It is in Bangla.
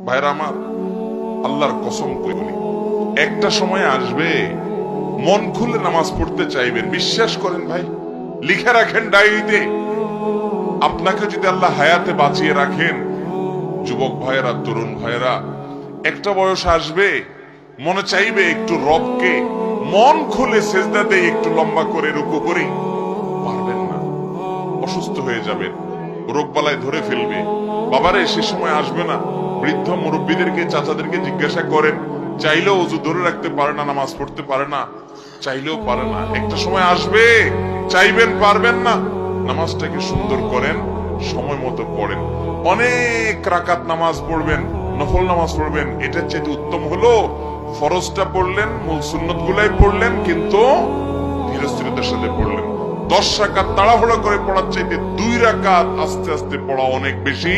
ভাইরা আমার, আল্লাহর কসম করে বলি, একটা সময় আসবে মন খুলে নামাজ পড়তে চাইবেন। বিশ্বাস করেন ভাই, লিখে রাখেন ডায়েরিতে। আপনাকে যদি আল্লাহ হায়াতে বাঁচিয়ে রাখেন, যুবক ভাইয়েরা, তরুণ ভাইয়েরা, একটা বয়স আসবে মনে চাইবে একটু রবকে মন খুলে সেজদা দেই, একটু লম্বা করে রুকু করি। পারবেন না, অসুস্থ হয়ে যাবেন, রোগবালায় ধরে ফেলবে। বাবারে, সে সময় আসবে না? বৃদ্ধ মুরব্বীদেরকে, চাচাদেরকে জিজ্ঞাসা করেন, চাইলেও অজু ধরে রাখতে পারে না, নামাজ পড়তে পারে না, চাইলেও পারে না। একটা সময় আসবে চাইবেন, পারবেন না। নামাজটাকে সুন্দর করেন, সময় মতো পড়েন, অনেক রাকাত নামাজ পড়বেন, নফল নামাজ পড়বেন। এটার চেয়ে উত্তম হলো ফরজটা পড়লেন, মূল সুন্নত গুলাই পড়লেন, কিন্তু ধীরস্থিরতার সাথে পড়লেন। 10 রাকাত তাড়াহুড়ো করে পড়ার চাইতে 2 রাকাত আস্তে আস্তে পড়া অনেক বেশি